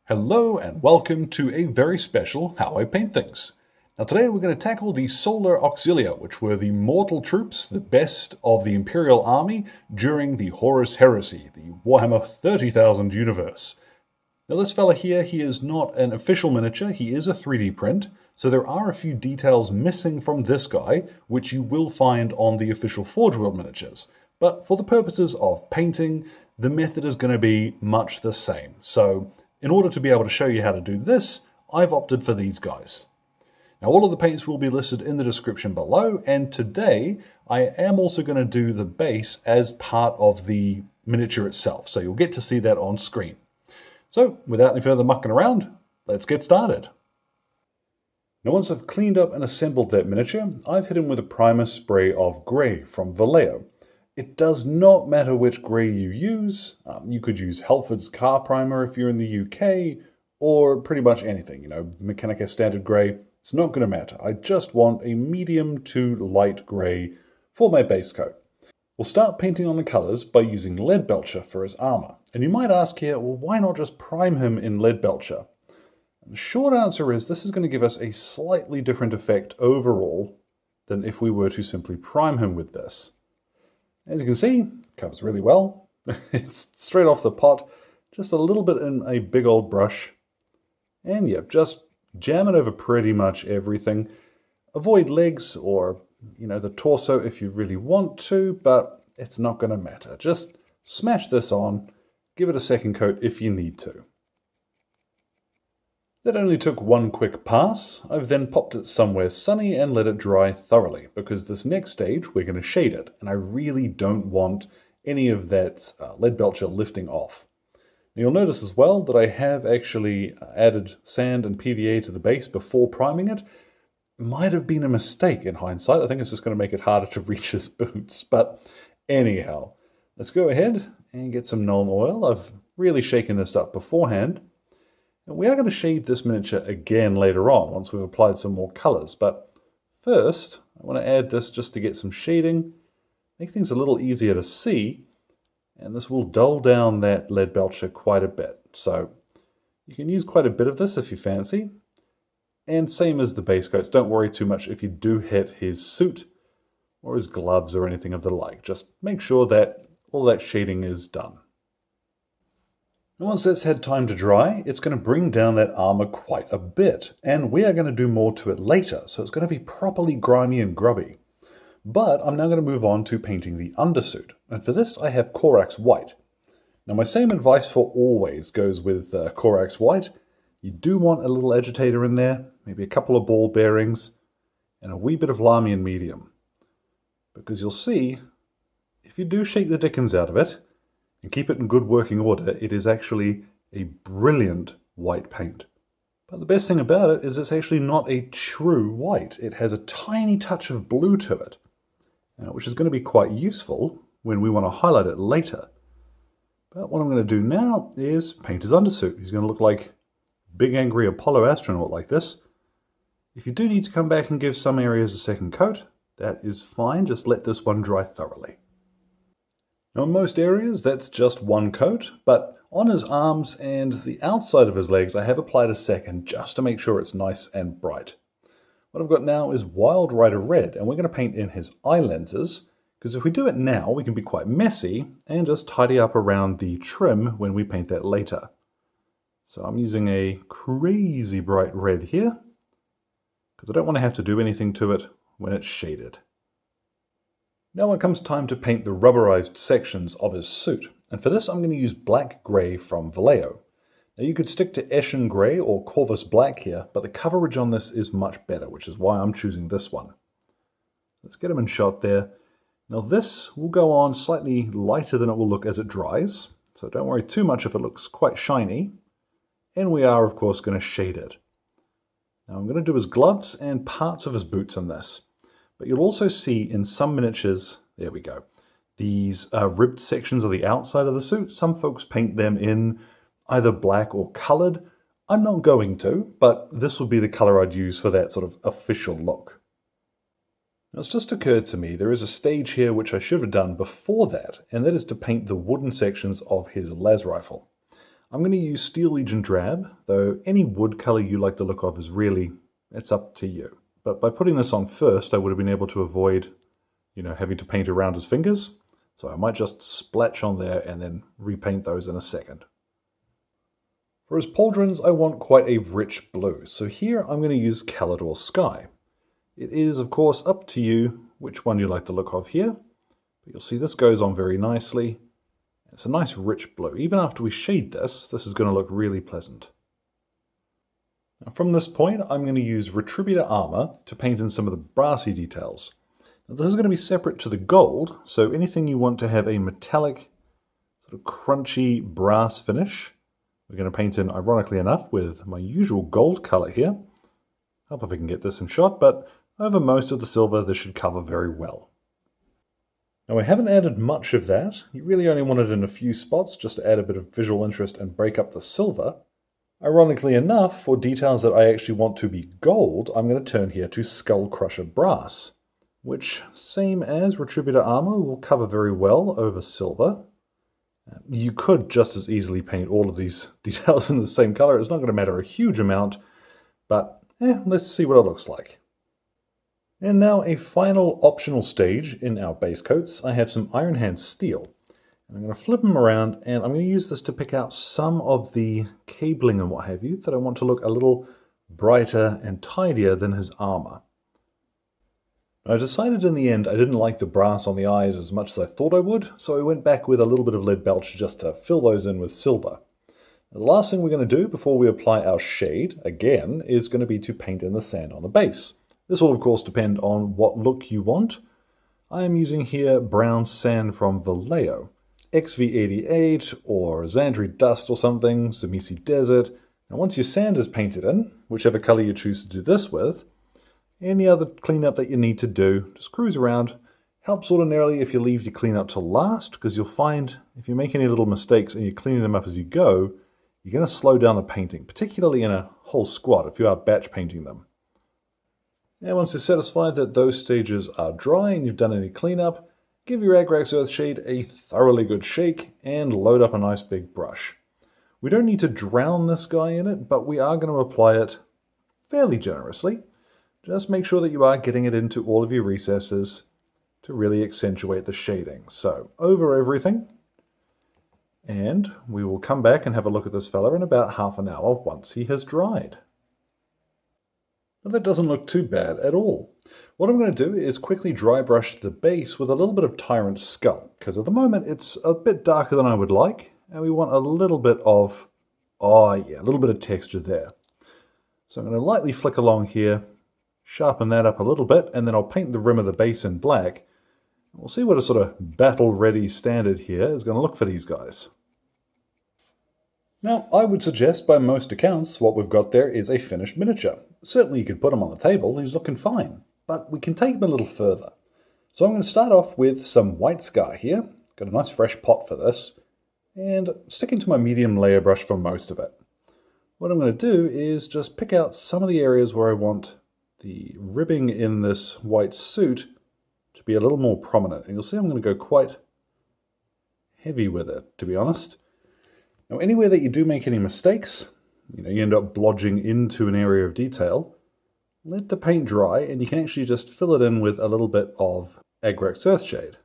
Hello and welcome to a very special How I Paint Things. Now today we're going to tackle the Solar Auxilia, which were the mortal troops, the best of the Imperial Army during the Horus Heresy, the Warhammer 30,000 universe. Now this fella here, he is not an official miniature, he is a 3D print, so there are a few details missing from this guy, which you will find on the official Forge World miniatures. But for the purposes of painting, the method is going to be much the same. So in order to be able to show you how to do this, I've opted for these guys. Now all of the paints will be listed in the description below, and today I am also going to do the base as part of the miniature itself, so you'll get to see that on screen. So without any further mucking around, let's get started. Now once I've cleaned up and assembled that miniature, I've hit him with a primer spray of grey from Vallejo. It does not matter which grey you use. You could use Halford's car primer if you're in the UK, or pretty much anything, Mechanica standard grey. It's not going to matter. I just want a medium to light grey for my base coat. We'll start painting on the colours by using Leadbelcher for his armour. And you might ask here, well, why not just prime him in Leadbelcher? The short answer is this is going to give us a slightly different effect overall than if we were to simply prime him with this. As you can see, it covers really well. It's straight off the pot, just a little bit in a big old brush. And yeah, just jam it over pretty much everything. Avoid legs or, the torso if you really want to, but it's not going to matter. Just smash this on, give it a second coat if you need to. That only took one quick pass. I've then popped it somewhere sunny and let it dry thoroughly, because this next stage we're going to shade it, and I really don't want any of that Leadbelcher lifting off. Now you'll notice as well that I have actually added sand and PVA to the base before priming it. Might have been a mistake in hindsight. I think it's just going to make it harder to reach his boots, but anyhow, let's go ahead and get some Nuln Oil. I've really shaken this up beforehand. And we are going to shade this miniature again later on, once we've applied some more colours. But first, I want to add this just to get some shading, make things a little easier to see, and this will dull down that Leadbelcher quite a bit. So you can use quite a bit of this if you fancy. And same as the base coats, don't worry too much if you do hit his suit or his gloves or anything of the like. Just make sure that all that shading is done. And once that's had time to dry, it's going to bring down that armor quite a bit, and we are going to do more to it later, so it's going to be properly grimy and grubby. But I'm now going to move on to painting the undersuit, and for this I have Corax White. Now my same advice for always goes with Corax White. You do want a little agitator in there, maybe a couple of ball bearings, and a wee bit of Lamian medium. Because you'll see, if you do shake the dickens out of it, and keep it in good working order, it is actually a brilliant white paint. But the best thing about it is it's actually not a true white. It has a tiny touch of blue to it, which is going to be quite useful when we want to highlight it later. But what I'm going to do now is paint his undersuit. He's going to look like a big angry Apollo astronaut like this. If you do need to come back and give some areas a second coat, that is fine. Just let this one dry thoroughly. Now in most areas that's just one coat, but on his arms and the outside of his legs I have applied a second just to make sure it's nice and bright. What I've got now is Wild Rider Red, and we're going to paint in his eye lenses, because if we do it now we can be quite messy and just tidy up around the trim when we paint that later. So I'm using a crazy bright red here, because I don't want to have to do anything to it when it's shaded. Now it comes time to paint the rubberized sections of his suit, and for this I'm going to use Black Grey from Vallejo. Now you could stick to Eshin Grey or Corvus Black here, but the coverage on this is much better, which is why I'm choosing this one. Let's get him in shot there. Now this will go on slightly lighter than it will look as it dries, so don't worry too much if it looks quite shiny. And we are of course going to shade it. Now I'm going to do his gloves and parts of his boots on this. But you'll also see in some miniatures, there we go, these ribbed sections of the outside of the suit. Some folks paint them in either black or coloured. I'm not going to, but this would be the colour I'd use for that sort of official look. Now it's just occurred to me there is a stage here which I should have done before that, and that is to paint the wooden sections of his las rifle. I'm going to use Steel Legion Drab, though any wood color you like the look of is really, it's up to you. But by putting this on first, I would have been able to avoid, having to paint around his fingers. So I might just splash on there and then repaint those in a second. For his pauldrons, I want quite a rich blue. So here I'm going to use Calidor Sky. It is, of course, up to you which one you like the look of here. But you'll see this goes on very nicely. It's a nice rich blue. Even after we shade this is going to look really pleasant. Now from this point, I'm going to use Retributor Armor to paint in some of the brassy details. Now, this is going to be separate to the gold, so anything you want to have a metallic, sort of crunchy brass finish, we're going to paint in, ironically enough, with my usual gold color here. Hope if I can get this in shot, but over most of the silver, this should cover very well. Now I haven't added much of that. You really only want it in a few spots just to add a bit of visual interest and break up the silver. Ironically enough, for details that I actually want to be gold, I'm going to turn here to Skull Crusher Brass, which, same as Retributor Armor, will cover very well over silver. You could just as easily paint all of these details in the same color. It's not going to matter a huge amount, but let's see what it looks like. And now a final optional stage in our base coats. I have some Iron Hand Steel. And I'm going to flip them around and I'm going to use this to pick out some of the cabling and what have you that I want to look a little brighter and tidier than his armor. I decided in the end I didn't like the brass on the eyes as much as I thought I would, so I went back with a little bit of Leadbelcher just to fill those in with silver. Now, the last thing we're going to do before we apply our shade, again, is going to be to paint in the sand on the base. This will of course depend on what look you want. I am using here brown sand from Vallejo, XV88 or Xandri Dust or something, Zamisi Desert. Now once your sand is painted in, whichever color you choose to do this with, any other cleanup that you need to do, just cruise around. Helps ordinarily if you leave your cleanup till last, because you'll find if you make any little mistakes and you're cleaning them up as you go, you're going to slow down the painting, particularly in a whole squad if you are batch painting them. Now once you're satisfied that those stages are dry and you've done any cleanup, give your Agrax Earthshade a thoroughly good shake and load up a nice big brush. We don't need to drown this guy in it, but we are going to apply it fairly generously. Just make sure that you are getting it into all of your recesses to really accentuate the shading. So over everything, and we will come back and have a look at this fella in about half an hour once he has dried. But that doesn't look too bad at all. What I'm going to do is quickly dry brush the base with a little bit of Tyrant's Skull, because at the moment it's a bit darker than I would like, and we want a little bit of, a little bit of texture there. So I'm going to lightly flick along here, sharpen that up a little bit, and then I'll paint the rim of the base in black. We'll see what a sort of battle-ready standard here is going to look for these guys. Now, I would suggest by most accounts what we've got there is a finished miniature. Certainly you could put him on the table, he's looking fine, but we can take him a little further. So I'm going to start off with some white scar here, got a nice fresh pot for this, and sticking to my medium layer brush for most of it. What I'm going to do is just pick out some of the areas where I want the ribbing in this white suit to be a little more prominent, and you'll see I'm going to go quite heavy with it, to be honest. Now, anywhere that you do make any mistakes, you end up blodging into an area of detail, let the paint dry and you can actually just fill it in with a little bit of Agrax Earthshade.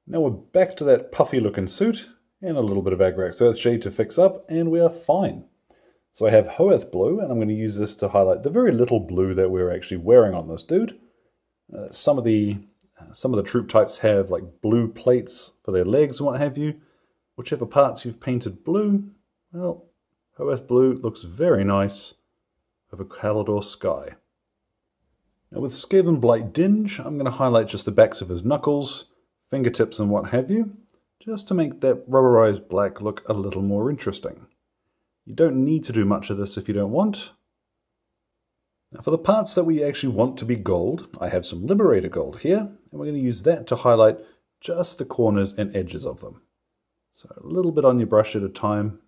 Now we're back to that puffy looking suit and a little bit of Agrax Earthshade to fix up and we are fine. So I have Hoeth Blue and I'm going to use this to highlight the very little blue that we're actually wearing on this dude. Some of the troop types have like blue plates for their legs and what have you. Whichever parts you've painted blue, well, Hoeth Blue looks very nice over Calidor Sky. Now with Skaven Blight Dinge, I'm going to highlight just the backs of his knuckles, fingertips and what have you, just to make that rubberized black look a little more interesting. You don't need to do much of this if you don't want. Now for the parts that we actually want to be gold, I have some Liberator Gold here, and we're going to use that to highlight just the corners and edges of them. So a little bit on your brush at a time.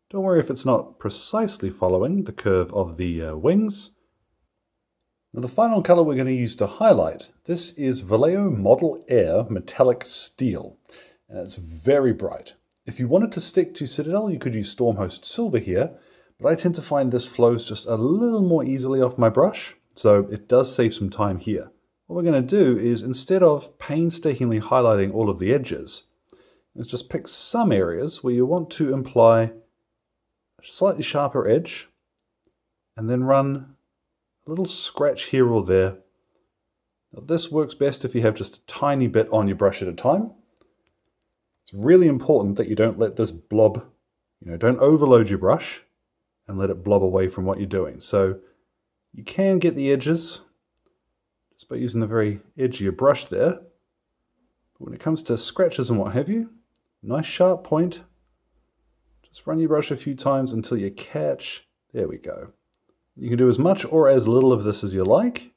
Don't worry if it's not precisely following the curve of the wings. Now the final color we're going to use to highlight, this is Vallejo Model Air Metallic Steel. And it's very bright. If you wanted to stick to Citadel, you could use Stormhost Silver here, but I tend to find this flows just a little more easily off my brush, so it does save some time here. What we're going to do is, instead of painstakingly highlighting all of the edges, let's just pick some areas where you want to imply a slightly sharper edge, and then run a little scratch here or there. Now, this works best if you have just a tiny bit on your brush at a time. It's really important that you don't let this blob, don't overload your brush and let it blob away from what you're doing. So you can get the edges just by using the very edge of your brush there. But when it comes to scratches and what have you, nice sharp point. Just run your brush a few times until you catch. There we go. You can do as much or as little of this as you like.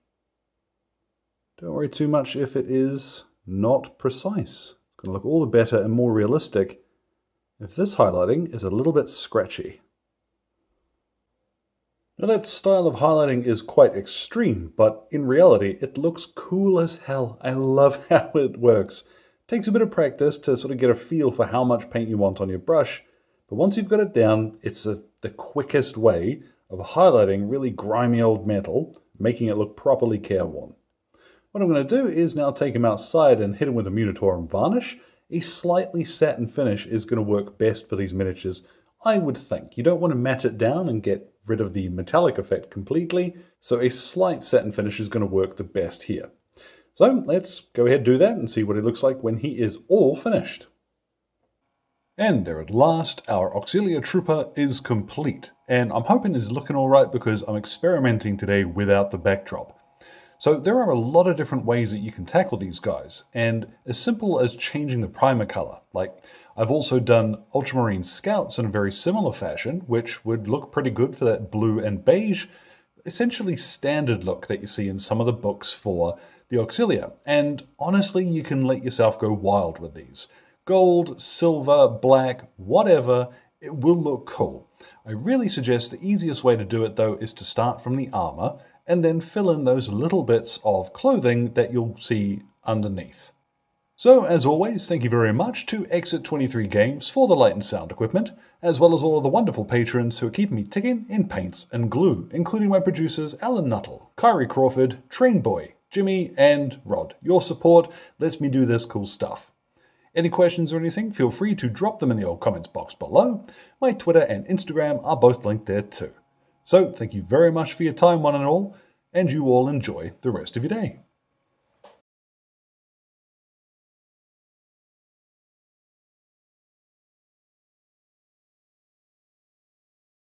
Don't worry too much if it is not precise. It's going to look all the better and more realistic if this highlighting is a little bit scratchy. Now that style of highlighting is quite extreme, but in reality it looks cool as hell. I love how it works. It takes a bit of practice to sort of get a feel for how much paint you want on your brush, but once you've got it down, it's the quickest way of highlighting really grimy old metal, making it look properly careworn. What I'm going to do is now take him outside and hit him with a Munitorum varnish. A slightly satin finish is going to work best for these miniatures, I would think. You don't want to matte it down and get rid of the metallic effect completely, so a slight satin finish is going to work the best here. So let's go ahead and do that and see what it looks like when he is all finished. And there at last, our Auxilia Trooper is complete, and I'm hoping it's looking alright because I'm experimenting today without the backdrop. So there are a lot of different ways that you can tackle these guys, and as simple as changing the primer color. Like, I've also done Ultramarine Scouts in a very similar fashion, which would look pretty good for that blue and beige, essentially standard look that you see in some of the books for the Auxilia. And honestly, you can let yourself go wild with these. Gold, silver, black, whatever, it will look cool. I really suggest the easiest way to do it though is to start from the armor, and then fill in those little bits of clothing that you'll see underneath. So, as always, thank you very much to Exit 23 Games for the light and sound equipment, as well as all of the wonderful patrons who are keeping me ticking in paints and glue, including my producers Alan Nuttall, Kyrie Crawford, Trainboy, Jimmy, and Rod. Your support lets me do this cool stuff. Any questions or anything, feel free to drop them in the old comments box below. My Twitter and Instagram are both linked there too. So, thank you very much for your time, one and all, and you all enjoy the rest of your day.